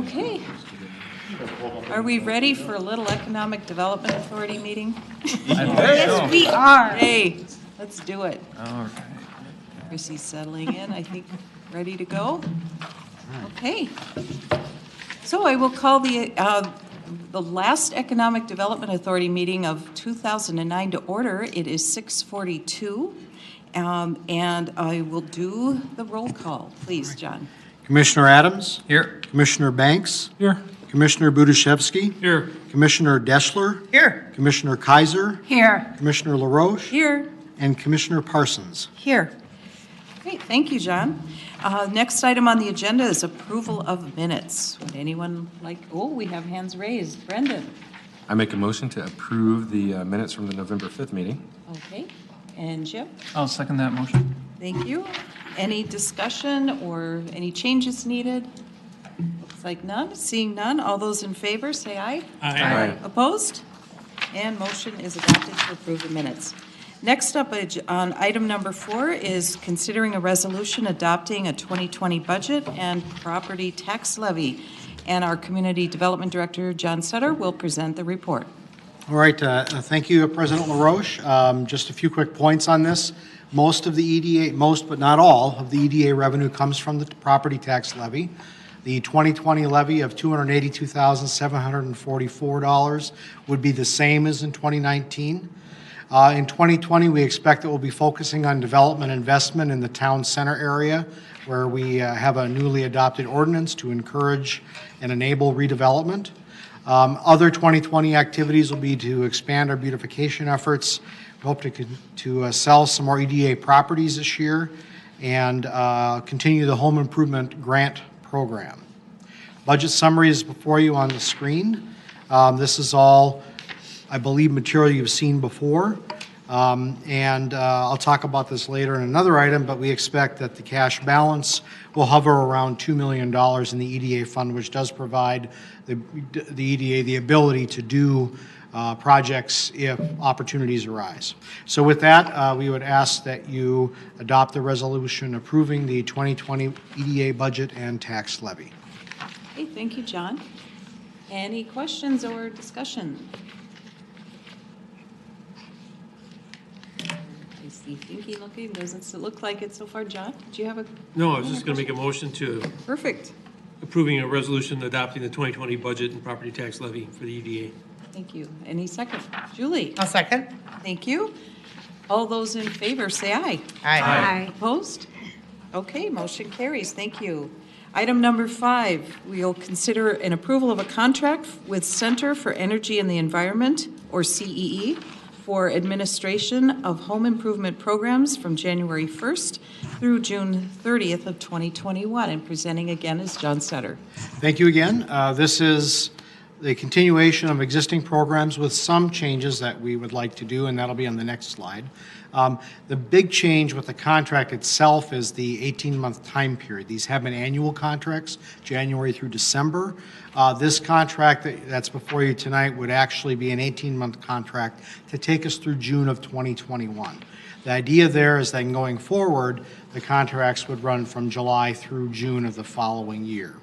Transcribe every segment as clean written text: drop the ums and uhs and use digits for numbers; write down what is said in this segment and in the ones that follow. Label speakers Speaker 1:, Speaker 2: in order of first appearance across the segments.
Speaker 1: Okay. Are we ready for a little Economic Development Authority meeting?
Speaker 2: Yes, we are.
Speaker 1: Hey, let's do it.
Speaker 3: All right.
Speaker 1: Chrissy's settling in, I think, ready to go. Okay. So I will call the last Economic Development Authority meeting of 2009 to order. It is 6:42, and I will do the roll call. Please, John.
Speaker 4: Commissioner Adams?
Speaker 3: Here.
Speaker 4: Commissioner Banks?
Speaker 3: Here.
Speaker 4: Commissioner Budashevsky?
Speaker 3: Here.
Speaker 4: Commissioner Deschler?
Speaker 2: Here.
Speaker 4: Commissioner Kaiser?
Speaker 2: Here.
Speaker 4: Commissioner LaRoche?
Speaker 1: Here.
Speaker 4: And Commissioner Parsons.
Speaker 1: Here. Great, thank you, John. Next item on the agenda is approval of minutes. Would anyone like, we have hands raised. Brendan.
Speaker 5: I make a motion to approve the minutes from the November 5th meeting.
Speaker 1: Okay, and Jim?
Speaker 3: I'll second that motion.
Speaker 1: Thank you. Any discussion or any changes needed? Looks like none. Seeing none, all those in favor say aye.
Speaker 5: Aye.
Speaker 1: Opposed? And motion is adopted to approve the minutes. Next up on item number 4 is considering a resolution adopting a 2020 budget and property tax levy. And our Community Development Director, John Sutter, will present the report.
Speaker 4: All right, thank you, President LaRoche. Just a few quick points on this. Most of the EDA, most but not all of the EDA revenue comes from the property tax levy. The 2020 levy of $282,744 would be the same as in 2019. In 2020, we expect that we'll be focusing on development investment in the town center area, where we have a newly adopted ordinance to encourage and enable redevelopment. Other 2020 activities will be to expand our beautification efforts. We hope to sell some more EDA properties this year and continue the home improvement grant program. Budget summary is before you on the screen. This is all, I believe, material you've seen before. I'll talk about this later in another item, but we expect that the cash balance will hover around $2 million in the EDA fund, which does provide the EDA the ability to do projects if opportunities arise. So with that, we would ask that you adopt the resolution approving the 2020 EDA budget and tax levy.
Speaker 1: Okay, thank you, John. Any questions or discussion? I see thinky looking. Doesn't it look like it so far, John? Did you have a?
Speaker 6: No, I was just going to make a motion to
Speaker 1: Perfect.
Speaker 6: approving a resolution adopting the 2020 budget and property tax levy for the EDA.
Speaker 1: Thank you. Any second? Julie?
Speaker 2: I'll second.
Speaker 1: Thank you. All those in favor say aye.
Speaker 2: Aye.
Speaker 1: Opposed? Okay, motion carries. Thank you. Item number 5, we'll consider an approval of a contract with Center for Energy and the Environment, or CEE, for administration of home improvement programs from January 1st through June 30th of 2021. And presenting again is John Sutter.
Speaker 4: Thank you again. This is the continuation of existing programs with some changes that we would like to do, and that'll be on the next slide. The big change with the contract itself is the 18-month time period. These have been annual contracts, January through December. This contract that's before you tonight would actually be an 18-month contract to take us through June of 2021. The idea there is that going forward, the contracts would run from July through June of the following year.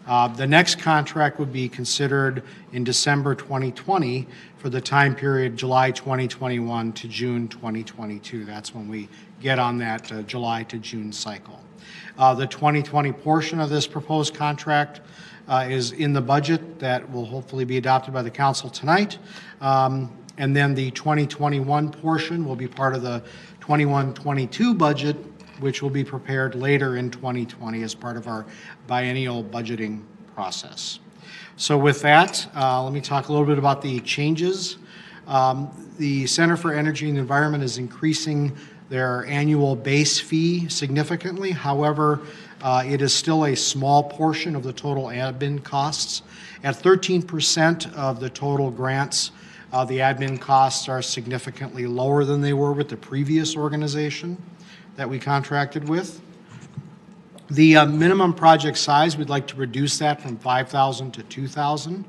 Speaker 4: The next contract would be considered in December 2020 for the time period July 2021 to June 2022. That's when we get on that July to June cycle. The 2020 portion of this proposed contract is in the budget that will hopefully be adopted by the council tonight. And then the 2021 portion will be part of the 21-22 budget, which will be prepared later in 2020 as part of our biennial budgeting process. So with that, let me talk a little bit about the changes. The Center for Energy and the Environment is increasing their annual base fee significantly. However, it is still a small portion of the total admin costs. At 13% of the total grants, the admin costs are significantly lower than they were with the previous organization that we contracted with. The minimum project size, we'd like to reduce that from 5,000 to 2,000.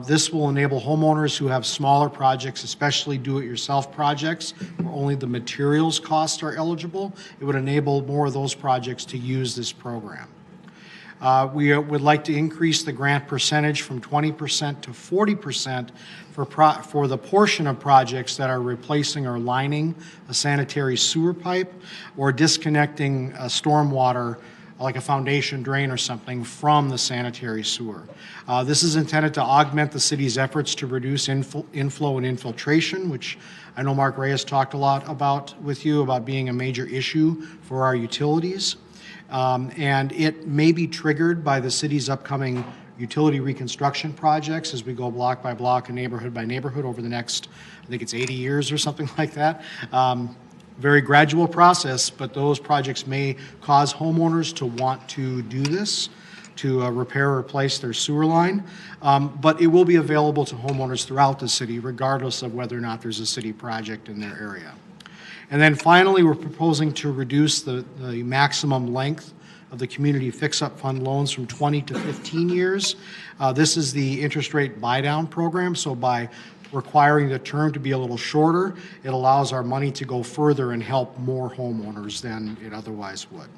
Speaker 4: This will enable homeowners who have smaller projects, especially do-it-yourself projects, where only the materials costs are eligible. It would enable more of those projects to use this program. We would like to increase the grant percentage from 20% to 40% for the portion of projects that are replacing or lining a sanitary sewer pipe or disconnecting stormwater, like a foundation drain or something, from the sanitary sewer. This is intended to augment the city's efforts to reduce inflow and infiltration, which I know Mark Ray has talked a lot about with you, about being a major issue for our utilities. And it may be triggered by the city's upcoming utility reconstruction projects as we go block by block and neighborhood by neighborhood over the next, I think it's 80 years or something like that. Very gradual process, but those projects may cause homeowners to want to do this, to repair or replace their sewer line. But it will be available to homeowners throughout the city, regardless of whether or not there's a city project in their area. And then finally, we're proposing to reduce the maximum length of the Community Fix-Up Fund loans from 20 to 15 years. This is the interest rate buy-down program, so by requiring the term to be a little shorter, it allows our money to go further and help more homeowners than it otherwise would.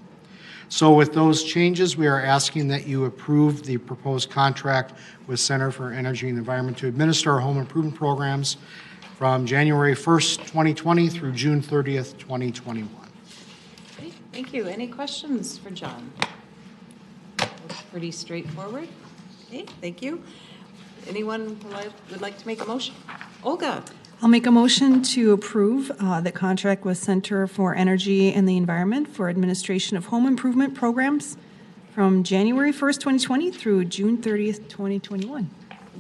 Speaker 4: So with those changes, we are asking that you approve the proposed contract with Center for Energy and the Environment to administer our home improvement programs from January 1st, 2020 through June 30th, 2021.
Speaker 1: Okay, thank you. Any questions for John? Looks pretty straightforward. Okay, thank you. Anyone would like to make a motion? Olga?
Speaker 2: I'll make a motion to approve the contract with Center for Energy and the Environment for administration of home improvement programs from January 1st, 2020 through June 30th, 2021.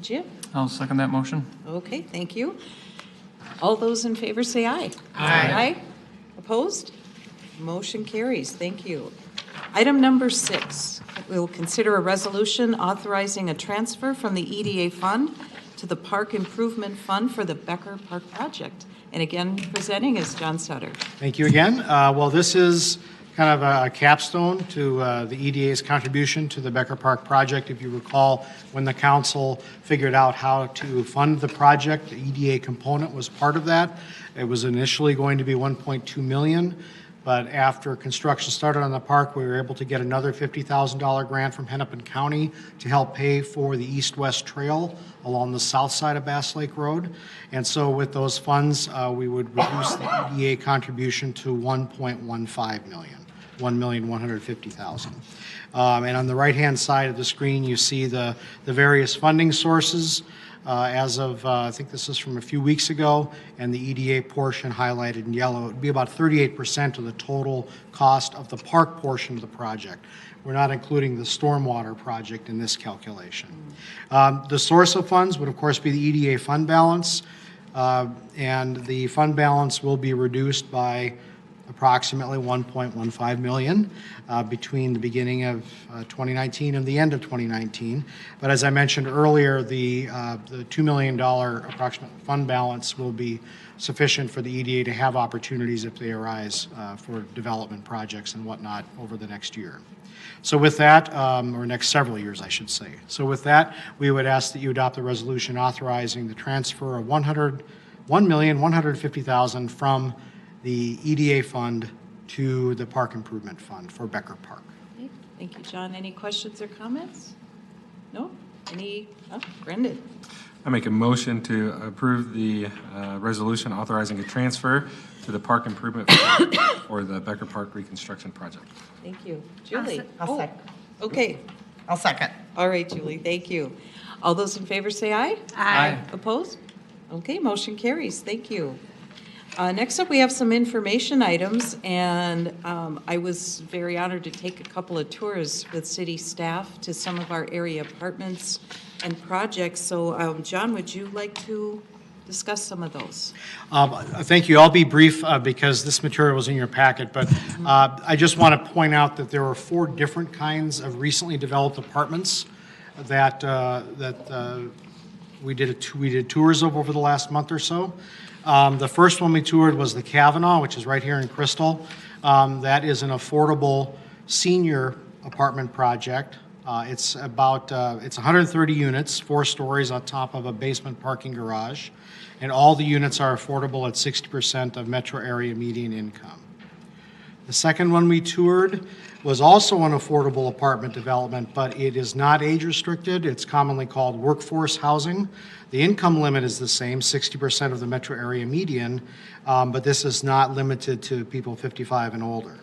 Speaker 1: Jim?
Speaker 3: I'll second that motion.
Speaker 1: Okay, thank you. All those in favor say aye.
Speaker 3: Aye.
Speaker 1: Opposed? Motion carries. Thank you. Item number 6, we will consider a resolution authorizing a transfer from the EDA fund to the Park Improvement Fund for the Becker Park project. And again, presenting is John Sutter.
Speaker 4: Thank you again. Well, this is kind of a capstone to the EDA's contribution to the Becker Park project. If you recall, when the council figured out how to fund the project, the EDA component was part of that. It was initially going to be $1.2 million, but after construction started on the park, we were able to get another $50,000 grant from Hennepin County to help pay for the east-west trail along the south side of Bass Lake Road. And so with those funds, we would reduce the EDA contribution to $1.15 million. $1,150,000. And on the right-hand side of the screen, you see the various funding sources as of, I think this is from a few weeks ago, and the EDA portion highlighted in yellow. It would be about 38% of the total cost of the park portion of the project. We're not including the stormwater project in this calculation. The source of funds would, of course, be the EDA fund balance, and the fund balance will be reduced by approximately $1.15 million between the beginning of 2019 and the end of 2019. But as I mentioned earlier, the $2 million approximate fund balance will be sufficient for the EDA to have opportunities if they arise for development projects and whatnot over the next year. So with that, or next several years, I should say. So with that, we would ask that you adopt the resolution authorizing the transfer of $1,150,000 from the EDA fund to the Park Improvement Fund for Becker Park.
Speaker 1: Okay, thank you, John. Any questions or comments? No? Any? Oh, Brendan.
Speaker 5: I make a motion to approve the resolution authorizing a transfer to the Park Improvement Fund for the Becker Park reconstruction project.
Speaker 1: Thank you. Julie?
Speaker 7: I'll second.
Speaker 1: Okay.
Speaker 7: I'll second.
Speaker 1: All right, Julie, thank you. All those in favor say aye.
Speaker 3: Aye.
Speaker 1: Opposed? Okay, motion carries. Thank you. Next up, we have some information items, and I was very honored to take a couple of tours with city staff to some of our area apartments and projects. So, John, would you like to discuss some of those?
Speaker 4: Thank you. I'll be brief because this material was in your packet, but I just want to point out that there are 4 different kinds of recently developed apartments that we did tours of over the last month or so. The first one we toured was the Kavanaugh, which is right here in Crystal. That is an affordable senior apartment project. It's 130 units, 4 stories on top of a basement parking garage, and all the units are affordable at 60% of metro area median income. The second one we toured was also an affordable apartment development, but it is not age-restricted. It's commonly called workforce housing. The income limit is the same, 60% of the metro area median, but this is not limited to people 55 and older.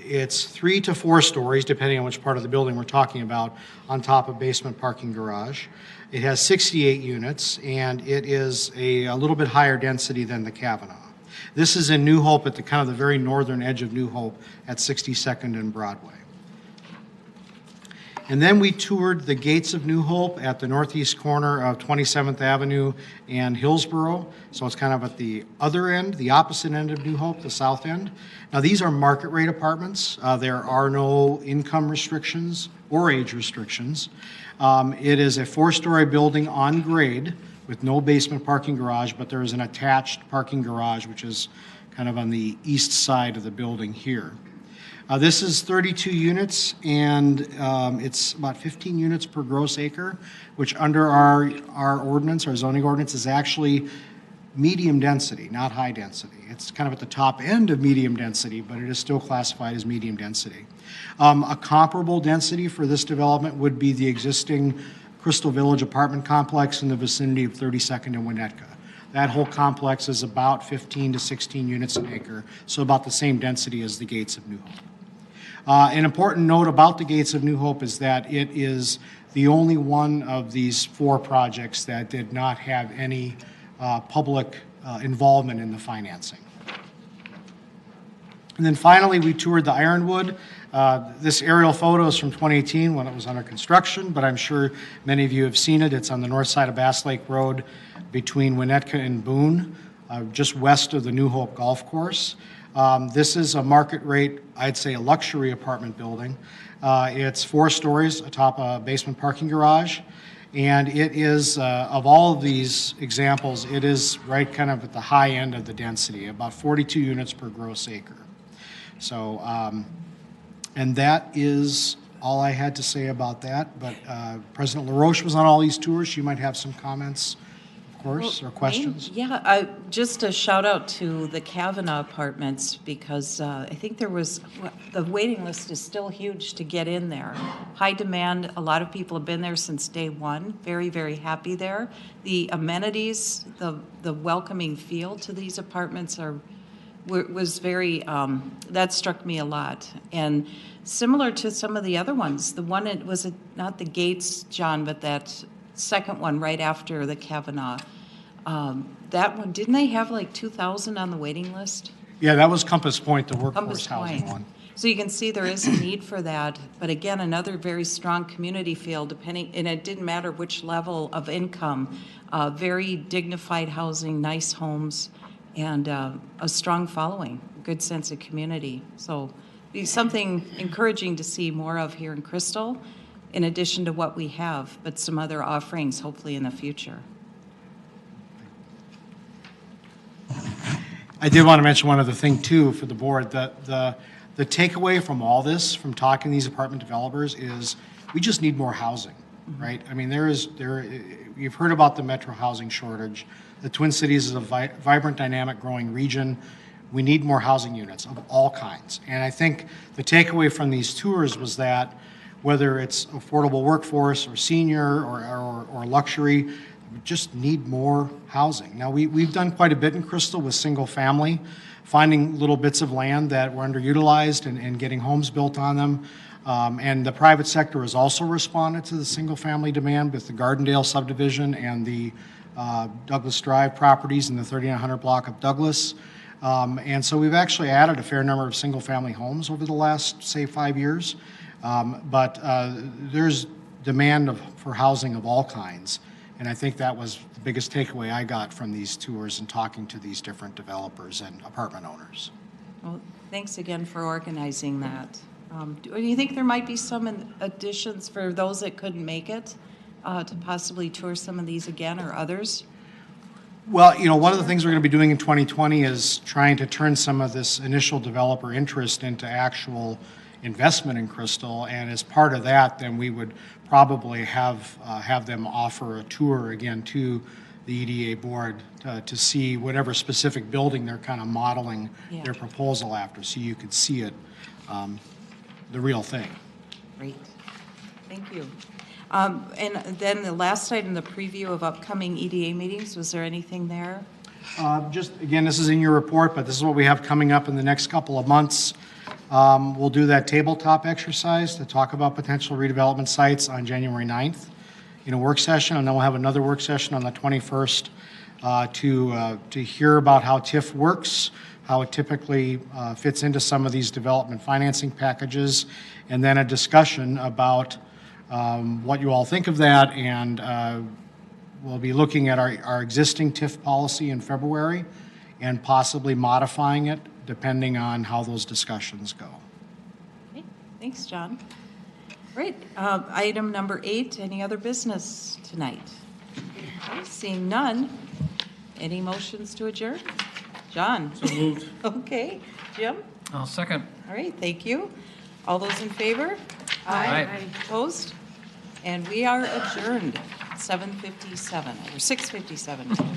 Speaker 4: It's 3 to 4 stories, depending on which part of the building we're talking about, on top of basement parking garage. It has 68 units, and it is a little bit higher density than the Kavanaugh. This is in New Hope, at the kind of the very northern edge of New Hope at 62nd and Broadway. And then we toured the gates of New Hope at the northeast corner of 27th Avenue and Hillsborough. So it's kind of at the other end, the opposite end of New Hope, the south end. Now these are market rate apartments. There are no income restrictions or age restrictions. It is a 4-story building on grade with no basement parking garage, but there is an attached parking garage, which is kind of on the east side of the building here. This is 32 units, and it's about 15 units per gross acre, which under our ordinance, our zoning ordinance, is actually medium density, not high density. It's kind of at the top end of medium density, but it is still classified as medium density. A comparable density for this development would be the existing Crystal Village apartment complex in the vicinity of 32nd and Winnetka. That whole complex is about 15 to 16 units an acre, so about the same density as the gates of New Hope. An important note about the gates of New Hope is that it is the only one of these 4 projects that did not have any public involvement in the financing. And then finally, we toured the Ironwood. This aerial photo is from 2018 when it was under construction, but I'm sure many of you have seen it. It's on the north side of Bass Lake Road between Winnetka and Boone, just west of the New Hope Golf Course. This is a market rate, I'd say a luxury apartment building. It's 4 stories atop a basement parking garage, and it is, of all of these examples, it is right kind of at the high end of the density, about 42 units per gross acre. So, and that is all I had to say about that, but President LaRoche was on all these tours. She might have some comments, of course, or questions.
Speaker 1: Yeah, just a shout out to the Kavanaugh Apartments, because I think the waiting list is still huge to get in there. High demand. A lot of people have been there since day one. Very, very happy there. The amenities, the welcoming feel to these apartments was very, that struck me a lot. And similar to some of the other ones, the one, not the Gates, John, but that second one right after the Kavanaugh. That one, didn't they have like 2,000 on the waiting list?
Speaker 4: Yeah, that was Compass Point, the workforce
Speaker 1: Compass
Speaker 4: housing
Speaker 1: Point.
Speaker 4: one.
Speaker 1: So you can see there is a need for that. But again, another very strong community feel, and it didn't matter which level of income, very dignified housing, nice homes, and a strong following, good sense of community. So it's something encouraging to see more of here in Crystal, in addition to what we have, but some other offerings hopefully in the future.
Speaker 4: I did want to mention one other thing too for the board. The takeaway from all this, from talking to these apartment developers, is we just need more housing, right? I mean, you've heard about the metro housing shortage. The Twin Cities is a vibrant, dynamic, growing region. We need more housing units of all kinds. And I think the takeaway from these tours was that whether it's affordable workforce or senior or luxury, we just need more housing. Now, we've done quite a bit in Crystal with single family, finding little bits of land that were underutilized and getting homes built on them. And the private sector has also responded to the single family demand with the Gardendale subdivision and the Douglas Drive properties in the 3900 block of Douglas. And so we've actually added a fair number of single-family homes over the last, say, 5 years. But there's demand for housing of all kinds. And I think that was the biggest takeaway I got from these tours and talking to these different developers and apartment owners.
Speaker 1: Well, thanks again for organizing that. Do you think there might be some additions for those that couldn't make it to possibly tour some of these again, or others?
Speaker 4: Well, one of the things we're going to be doing in 2020 is trying to turn some of this initial developer interest into actual investment in Crystal, and as part of that, then we would probably have them offer a tour again to the EDA board to see whatever specific building they're kind of modeling
Speaker 1: Yeah.
Speaker 4: their proposal after, so you could see it, the real thing.
Speaker 1: Great. Thank you. And then the last item, the preview of upcoming EDA meetings, was there anything there?
Speaker 4: Just, again, this is in your report, but this is what we have coming up in the next couple of months. We'll do that tabletop exercise to talk about potential redevelopment sites on January 9th in a work session, and then we'll have another work session on the 21st to hear about how TIF works, how it typically fits into some of these development financing packages, and then a discussion about what you all think of that, and we'll be looking at our existing TIF policy in February and possibly modifying it depending on how those discussions go.
Speaker 1: Okay, thanks, John. Great. Item number 8, any other business tonight? Okay, seeing none, any motions to adjourn? John?
Speaker 6: So moved.
Speaker 1: Okay. Jim?
Speaker 3: I'll second.
Speaker 1: All right, thank you. All those in favor?
Speaker 3: Aye.
Speaker 1: Opposed? And we are adjourned, 7:57, or 6:57.